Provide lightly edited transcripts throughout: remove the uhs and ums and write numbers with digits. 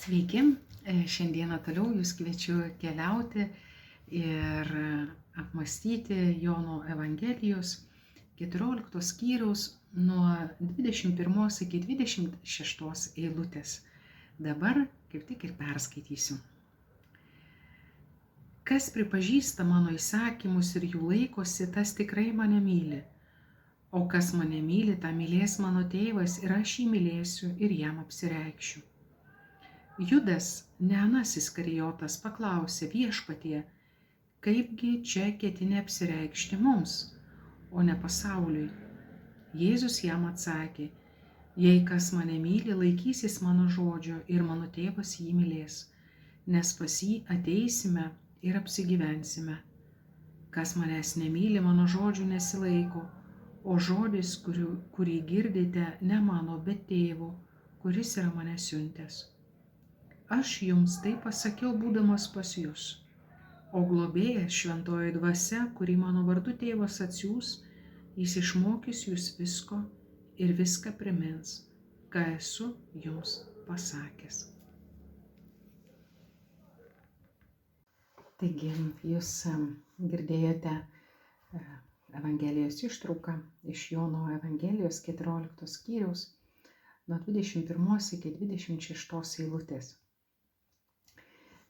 Sveiki, šiandieną toliau jūs kviečiu keliauti ir apmąstyti Jono Evangelijos 14 skyriaus nuo 21 iki 26 eilutės. Dabar kaip tik ir perskaitysiu. Kas pripažįsta mano įsakymus ir jų laikosi, tas tikrai mane myli. O kas mane myli, tą mylės mano tėvas ir aš jį mylėsiu ir jam apsireikšiu. Judas, ne Anas Iskarijotas, paklausė: Viešpatie, kaipgi čia ketini apsireikšti mums, o ne pasauliui? Jėzus jam atsakė: Jei kas mane myli, laikysis mano žodžio ir mano tėvas jį mylės, nes pas jį ateisime ir apsigyvensime. Kas manęs nemyli, mano žodžių nesilaiko, o žodis, kurį girdite, ne mano, bet tėvo, kuris yra mane siuntęs. Aš jums tai pasakiau, būdamas pas jūs, o globėjas, šventoji dvasia, kurį mano vardu tėvas atsiųs, jis išmokys jūs visko ir viską primins, ką esu jums pasakęs. Taigi, jūs girdėjote Evangelijos ištrauką iš Jono Evangelijos 14 skyriaus nuo 21 iki 26 eilutės.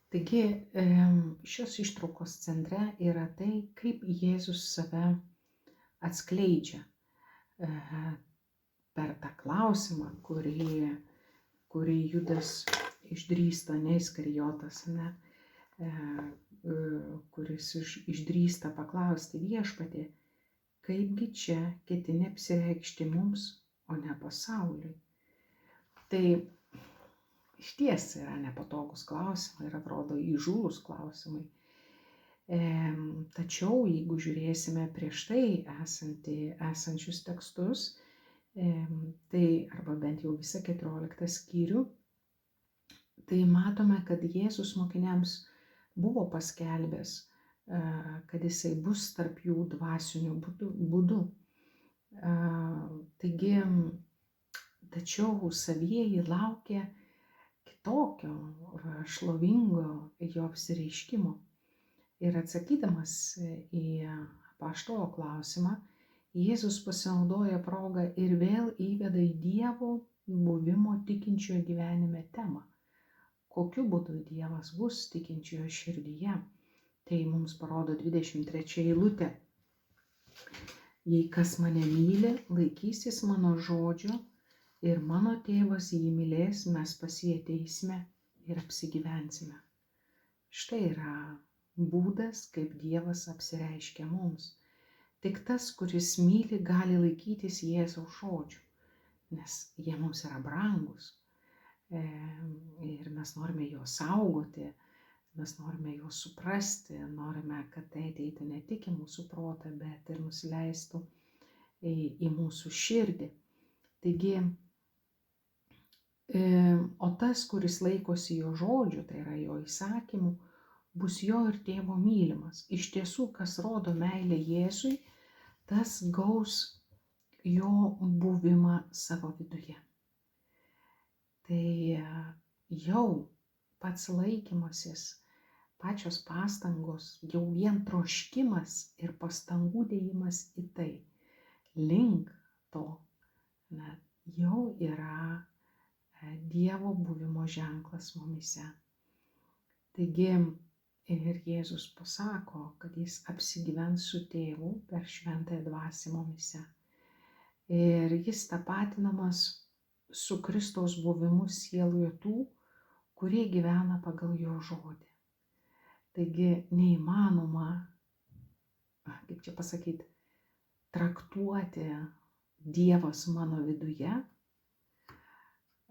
Taigi, šios ištraukos centre yra tai, kaip Jėzus save atskleidžia per tą klausimą, kurį Judas išdrįsta, ne Iskarijotas, kuris išdrįsta paklausti: Viešpatie, kaipgi čia ketini apsireikšti mums, o ne pasauliui? Tai išties yra nepatogus klausimai ir atrodo įžūlus klausimai. Tačiau jeigu žiūrėsime prieš tai esančius tekstus, tai arba bent jau visą 14 skyrių, tai matome, kad Jėzus mokiniams buvo paskelbęs, kad jisai bus tarp jų dvasiniu būdu. Taigi, tačiau savieji laukė kitokio šlovingo jo apsireiškimo. Ir atsakydamas į apaštalo klausimą, Jėzus pasinaudoja progą ir vėl įveda į Dievo buvimo tikinčiojo gyvenime temą. Kokiu būdu Dievas bus tikinčiojo širdyje? Tai mums parodo 23 eilutė. Jei kas mane myli, laikysis mano žodžio ir mano tėvas jį mylės, mes pas jį ateisime ir apsigyvensime. Štai yra būdas, kaip Dievas apsireiškia mums. Tik tas, kuris myli, gali laikytis Jėzaus žodžių, nes jie mums yra brangus. Ir mes norime juos saugoti, mes norime juos suprasti, norime, kad tai ateitų ne tik į mūsų protą, bet ir nusileistų į mūsų širdį. Taigi, o tas, kuris laikosi jo žodžių, tai yra jo įsakymų, bus jo ir tėvo mylimas. Iš tiesų, kas rodo meilę Jėzui, tas gaus jo buvimą savo viduje. Tai jau pats laikymasis, pačios pastangos, jau vien troškimas ir pastangų dėjimas į tai, link to, jau yra Dievo buvimo ženklas mumyse. Taigi ir Jėzus pasako, kad jis apsigyvens su tėvu per šventąją dvasią mumyse. Ir jis tapatinamas su Kristaus buvimu sieloje tų, kurie gyvena pagal jo žodį. Taigi neįmanoma, kaip čia pasakyti, traktuoti Dievas mano viduje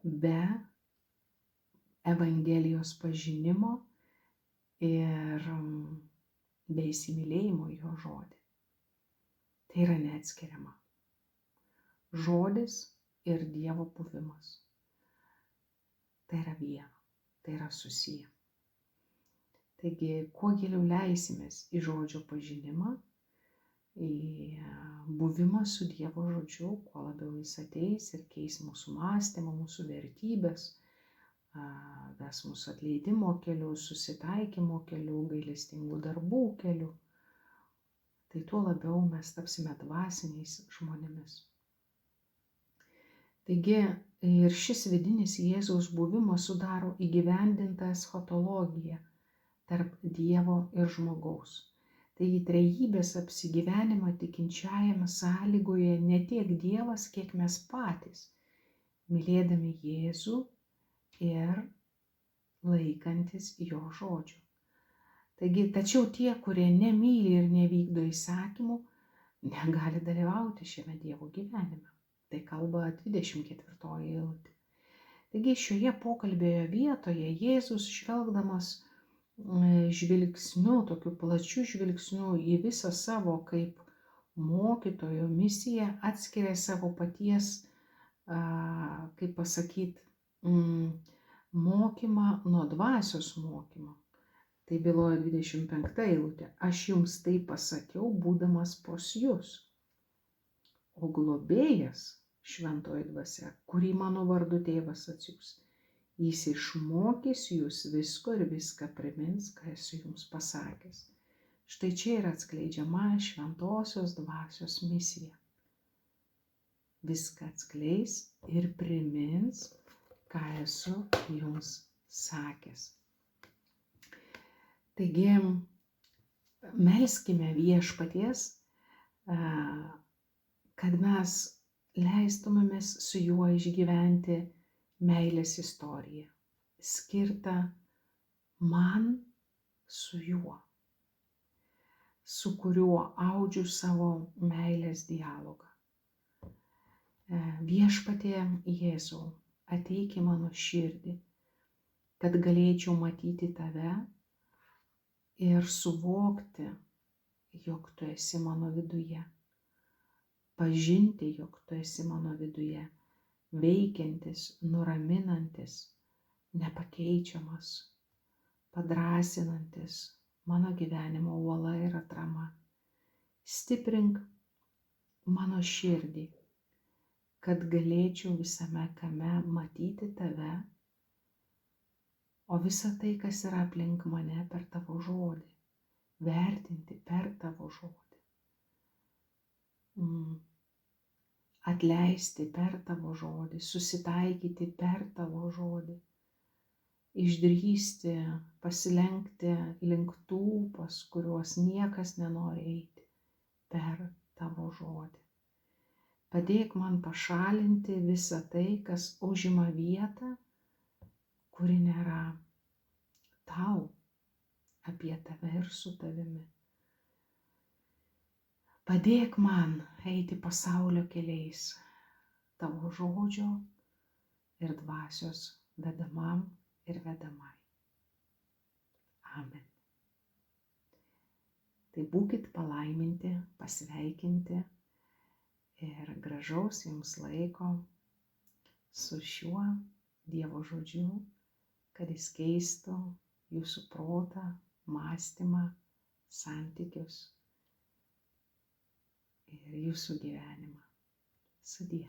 be Evangelijos pažinimo ir be įsimylėjimo jo žodį. Tai yra neatskiriama. Žodis ir Dievo buvimas. Tai yra viena, tai yra susiję. Taigi, kuo giliau leisimės į žodžio pažinimą, į buvimą su Dievo žodžiu, kuo labiau jis ateis ir keis mūsų mąstymą, mūsų vertybės, ves mus atleidimo keliu, susitaikymo keliu, gailestingų darbų keliu, tai tuo labiau mes tapsime dvasiniais žmonėmis. Taigi ir šis vidinis Jėzaus buvimas sudaro įgyvendintą eschatologiją tarp Dievo ir žmogaus. Taigi trejybės apsigyvenimą tikinčiajame sąlygoje ne tiek Dievas, kiek mes patys, mylėdami Jėzų ir laikantis jo žodžių. Taigi, tačiau tie, kurie nemyli ir nevykdo įsakymų, negali dalyvauti šiame Dievo gyvenime. Tai kalba 24 eilutė. Taigi šioje pokalbėje vietoje Jėzus žvelgdamas žvilgsniu, tokiu plačiu žvilgsniu į visą savo kaip mokytojo misiją atskiria savo paties, kaip pasakyti, mokymą nuo dvasios mokymo. Tai byloja 25 eilutė. Aš jums tai pasakiau, būdamas pas jus. O globėjas, šventoji dvasia, kurį mano vardu tėvas atsiųs, jis išmokys jūs visko ir viską primins, ką esu jums pasakęs. Štai čia yra atskleidžiama šventosios dvasios misija. Viską atskleis ir primins, ką esu jums sakęs. Taigi, melskime viešpaties, kad mes leistumėmės su juo išgyventi meilės istoriją, skirtą man su juo, su kuriuo audžiu savo meilės dialogą. Viešpatie Jėzau, ateik į mano širdį, kad galėčiau matyti tave ir suvokti, jog tu esi mano viduje, pažinti, jog tu esi mano viduje, veikiantis, nuraminantis, nepakeičiamas, padrąsinantis, mano gyvenimo uola ir atrama. Stiprink mano širdį, kad galėčiau visame kame matyti tave, o visa tai, kas yra aplink mane, per tavo žodį, vertinti per tavo žodį, atleisti per tavo žodį, susitaikyti per tavo žodį, išdrįsti, pasilenkti link tų, pas kuriuos niekas nenori eiti, per tavo žodį. Padėk man pašalinti visą tai, kas užima vietą, kuri nėra tau, apie tave ir su tavimi. Padėk man eiti pasaulio keliais, tavo žodžio ir dvasios vedamam ir vedamai. Amen. Tai būkit palaiminti, pasveikinti ir gražaus jums laiko su šiuo Dievo žodžiu, kad jis keistų jūsų protą, mąstymą, santykius ir jūsų gyvenimą. Sudie.